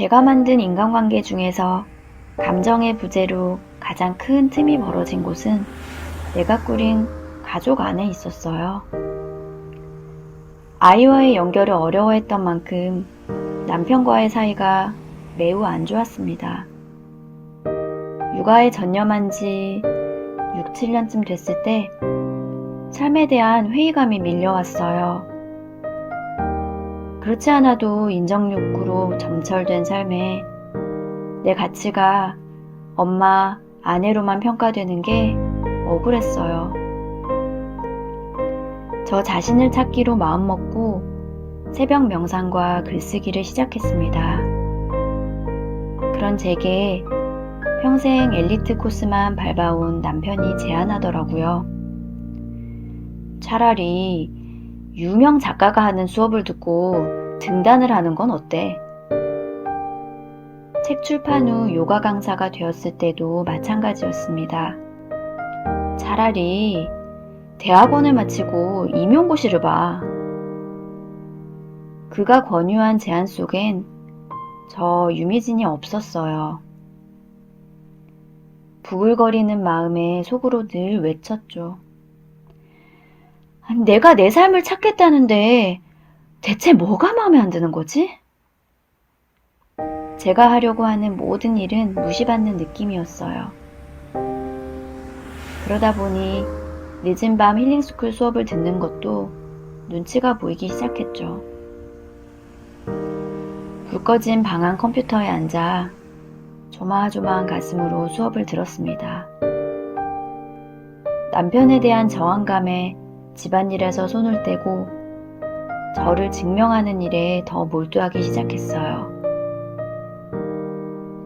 제가 만든 인간관계 중에서 감정의 부재로 가장 큰 틈이 벌어진 곳은 내가 꾸린 가족 안에 있었어요. 아이와의 연결을 어려워했던 만큼 남편과의 사이가 매우 안 좋았습니다. 육아에 전념한 지 6, 7년쯤 됐을 때 삶에 대한 회의감이 밀려왔어요. 그렇지 않아도 인정 욕구로 점철된 삶에 내 가치가 엄마, 아내로만 평가되는 게 억울했어요. 저 자신을 찾기로 마음먹고 새벽 명상과 글쓰기를 시작했습니다. 그런 제게 평생 엘리트 코스만 밟아온 남편이 제안하더라고요. 차라리 유명 작가가 하는 수업을 듣고 등단을 하는 건 어때? 책 출판 후 요가 강사가 되었을 때도 마찬가지였습니다. 차라리 대학원을 마치고 임용고시를 봐. 그가 권유한 제안 속엔 저 유미진이 없었어요. 부글거리는 마음에 속으로 늘 외쳤죠. 내가 내 삶을 찾겠다는데 대체 뭐가 마음에 안 드는 거지? 제가 하려고 하는 모든 일은 무시받는 느낌이었어요. 그러다 보니 늦은 밤 힐링스쿨 수업을 듣는 것도 눈치가 보이기 시작했죠. 불 꺼진 방 안 컴퓨터에 앉아 조마조마한 가슴으로 수업을 들었습니다. 남편에 대한 저항감에 집안일에서 손을 떼고 저를 증명하는 일에 더 몰두하기 시작했어요.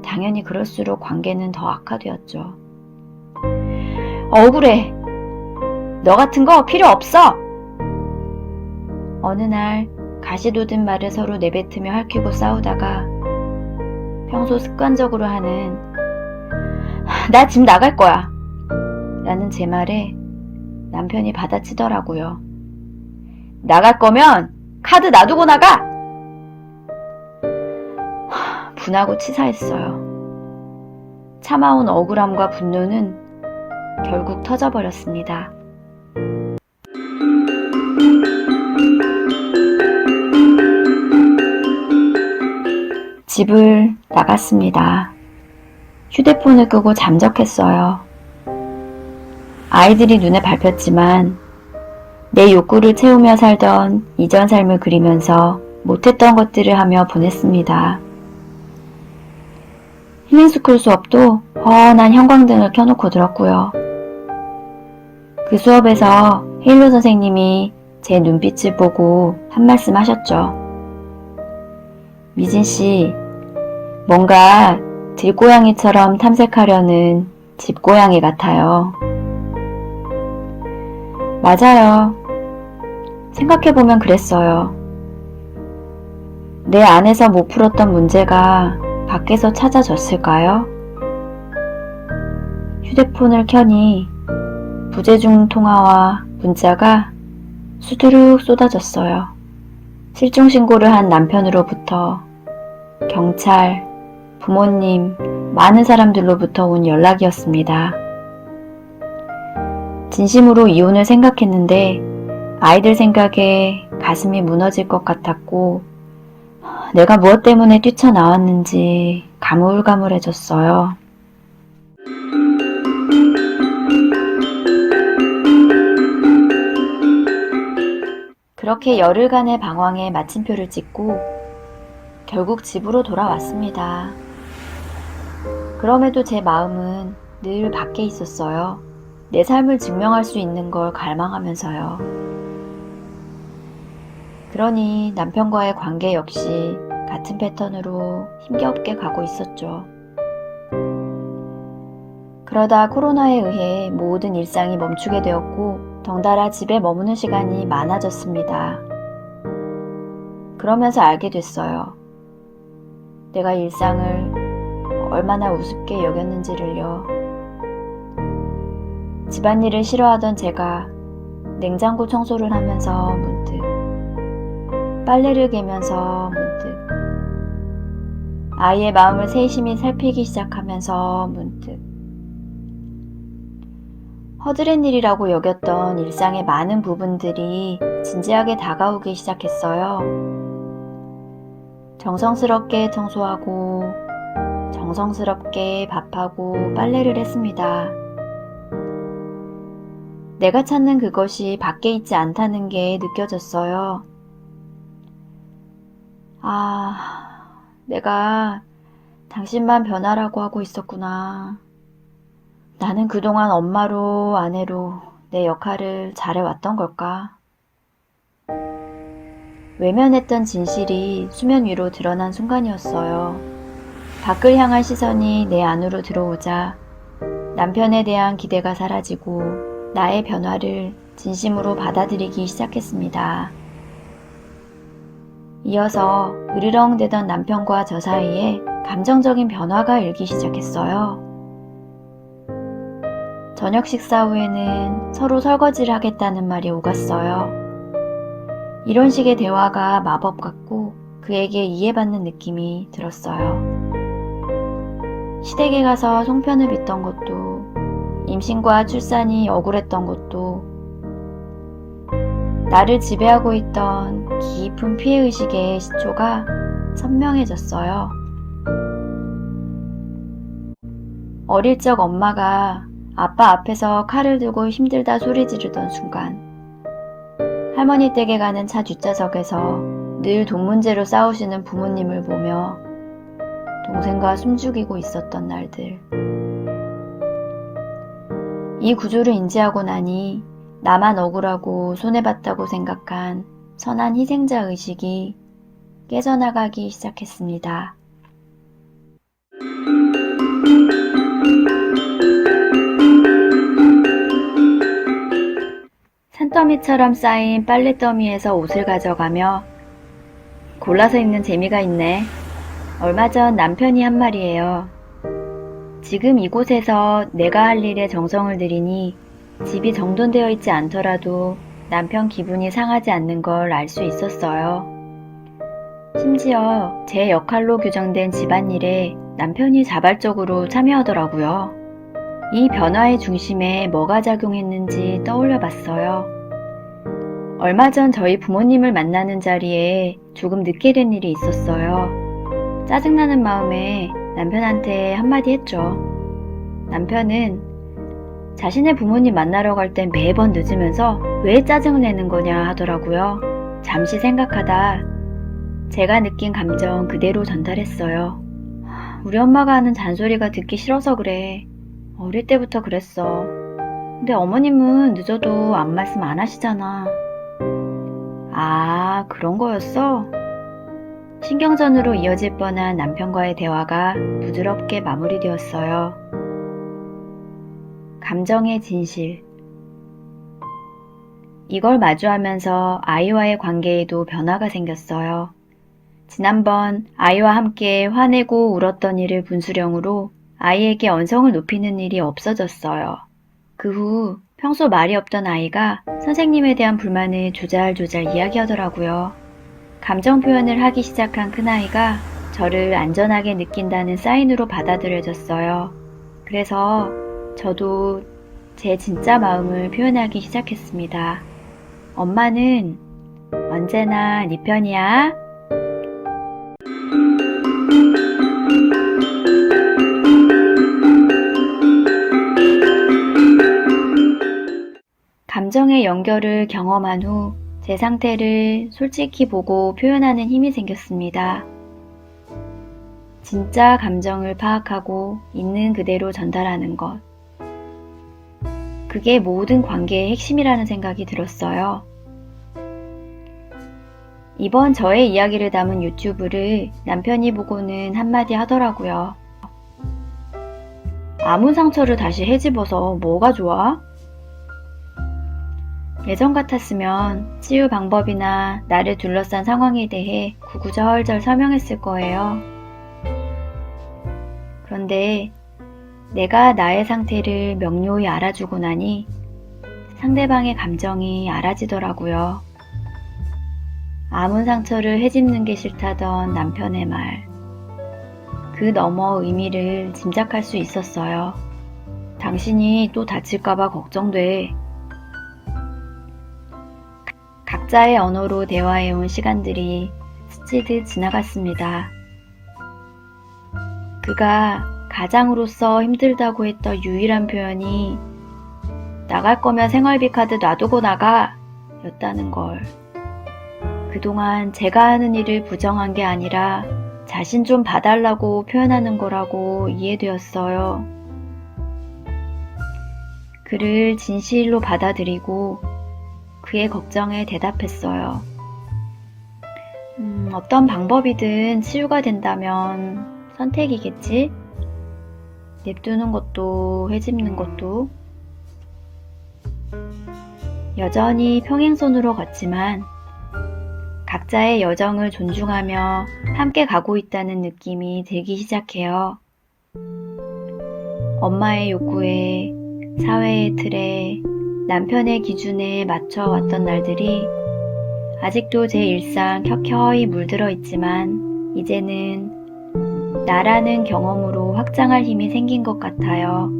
당연히 그럴수록 관계는 더 악화되었죠. 억울해. 너 같은 거 필요 없어. 어느 날 가시돋은 말을 서로 내뱉으며 핥히고 싸우다가 평소 습관적으로 하는 나 집 나갈 거야 라는 제 말에 남편이 받아치더라고요. 나갈 거면 카드 놔두고 나가! 분하고 치사했어요. 참아온 억울함과 분노는 결국 터져버렸습니다. 집을 나갔습니다. 휴대폰을 끄고 잠적했어요. 아이들이 눈에 밟혔지만 내 욕구를 채우며 살던 이전 삶을 그리면서 못했던 것들을 하며 보냈습니다. 힐링스쿨 수업도 환한 형광등을 켜놓고 들었고요. 그 수업에서 헤일로 선생님이 제 눈빛을 보고 한 말씀 하셨죠. 미진씨, 뭔가 들고양이처럼 탐색하려는 집고양이 같아요. 맞아요. 생각해보면 그랬어요. 내 안에서 못 풀었던 문제가 밖에서 찾아졌을까요? 휴대폰을 켜니 부재중 통화와 문자가 수두룩 쏟아졌어요. 실종신고를 한 남편으로부터 경찰, 부모님, 많은 사람들로부터 온 연락이었습니다. 진심으로 이혼을 생각했는데 아이들 생각에 가슴이 무너질 것 같았고 내가 무엇 때문에 뛰쳐나왔는지 가물가물해졌어요. 그렇게 열흘간의 방황에 마침표를 찍고 결국 집으로 돌아왔습니다. 그럼에도 제 마음은 늘 밖에 있었어요. 내 삶을 증명할 수 있는 걸 갈망하면서요. 그러니 남편과의 관계 역시 같은 패턴으로 힘겹게 가고 있었죠. 그러다 코로나에 의해 모든 일상이 멈추게 되었고 덩달아 집에 머무는 시간이 많아졌습니다. 그러면서 알게 됐어요. 내가 일상을 얼마나 우습게 여겼는지를요. 집안일을 싫어하던 제가 냉장고 청소를 하면서 문득, 빨래를 개면서 문득, 아이의 마음을 세심히 살피기 시작하면서 문득 허드렛 일이라고 여겼던 일상의 많은 부분들이 진지하게 다가오기 시작했어요. 정성스럽게 청소하고 정성스럽게 밥하고 빨래를 했습니다. 내가 찾는 그것이 밖에 있지 않다는 게 느껴졌어요. 내가 당신만 변하라고 하고 있었구나. 나는 그동안 엄마로, 아내로 내 역할을 잘해왔던 걸까? 외면했던 진실이 수면 위로 드러난 순간이었어요. 밖을 향한 시선이 내 안으로 들어오자 남편에 대한 기대가 사라지고 나의 변화를 진심으로 받아들이기 시작했습니다. 이어서 으르렁대던 남편과 저 사이에 감정적인 변화가 일기 시작했어요. 저녁 식사 후에는 서로 설거지를 하겠다는 말이 오갔어요. 이런 식의 대화가 마법 같고 그에게 이해받는 느낌이 들었어요. 시댁에 가서 송편을 빚던 것도, 임신과 출산이 억울했던 것도, 나를 지배하고 있던 깊은 피해의식의 시초가 선명해졌어요. 어릴 적 엄마가 아빠 앞에서 칼을 들고 힘들다 소리 지르던 순간, 할머니 댁에 가는 차 뒷좌석에서 늘 돈 문제로 싸우시는 부모님을 보며 동생과 숨죽이고 있었던 날들. 이 구조를 인지하고 나니 나만 억울하고 손해봤다고 생각한 선한 희생자 의식이 깨져나가기 시작했습니다. 산더미처럼 쌓인 빨랫더미에서 옷을 가져가며 골라서 입는 재미가 있네. 얼마 전 남편이 한 말이에요. 지금 이곳에서 내가 할 일에 정성을 들이니 집이 정돈되어 있지 않더라도 남편 기분이 상하지 않는 걸 알 수 있었어요. 심지어 제 역할로 규정된 집안일에 남편이 자발적으로 참여하더라고요. 이 변화의 중심에 뭐가 작용했는지 떠올려 봤어요. 얼마 전 저희 부모님을 만나는 자리에 조금 늦게 된 일이 있었어요. 짜증나는 마음에 남편한테 한마디 했죠. 남편은 자신의 부모님 만나러 갈 땐 매번 늦으면서 왜 짜증을 내는 거냐 하더라고요. 잠시 생각하다 제가 느낀 감정 그대로 전달했어요. 우리 엄마가 하는 잔소리가 듣기 싫어서 그래. 어릴 때부터 그랬어. 근데 어머님은 늦어도 아무 말씀 안 하시잖아. 그런 거였어? 신경전으로 이어질 뻔한 남편과의 대화가 부드럽게 마무리되었어요. 감정의 진실. 이걸 마주하면서 아이와의 관계에도 변화가 생겼어요. 지난번 아이와 함께 화내고 울었던 일을 분수령으로 아이에게 언성을 높이는 일이 없어졌어요. 그 후 평소 말이 없던 아이가 선생님에 대한 불만을 조잘조잘 이야기하더라고요. 감정 표현을 하기 시작한 큰아이가 저를 안전하게 느낀다는 사인으로 받아들여졌어요. 그래서 저도 제 진짜 마음을 표현하기 시작했습니다. 엄마는 언제나 네 편이야. 감정의 연결을 경험한 후 제 상태를 솔직히 보고 표현하는 힘이 생겼습니다. 진짜 감정을 파악하고 있는 그대로 전달하는 것. 그게 모든 관계의 핵심이라는 생각이 들었어요. 이번 저의 이야기를 담은 유튜브를 남편이 보고는 한마디 하더라고요. 아무 상처를 다시 헤집어서 뭐가 좋아? 예전 같았으면 치유 방법이나 나를 둘러싼 상황에 대해 구구절절 설명했을 거예요. 그런데 내가 나의 상태를 명료히 알아주고 나니 상대방의 감정이 알아지더라고요. 아무 상처를 헤집는 게 싫다던 남편의 말. 그 너머 의미를 짐작할 수 있었어요. 당신이 또 다칠까봐 걱정돼. 각자의 언어로 대화해온 시간들이 스치듯 지나갔습니다. 그가 가장으로서 힘들다고 했던 유일한 표현이 나갈 거면 생활비 카드 놔두고 나가! 였다는 걸. 그동안 제가 하는 일을 부정한 게 아니라 자신 좀 봐달라고 표현하는 거라고 이해되었어요. 그를 진실로 받아들이고 그의 걱정에 대답했어요. 어떤 방법이든 치유가 된다면 선택이겠지? 냅두는 것도 헤집는 것도. 여전히 평행선으로 걷지만 각자의 여정을 존중하며 함께 가고 있다는 느낌이 들기 시작해요. 엄마의 요구에, 사회의 틀에, 남편의 기준에 맞춰왔던 날들이 아직도 제 일상 켜켜이 물들어 있지만 이제는 나라는 경험으로 확장할 힘이 생긴 것 같아요.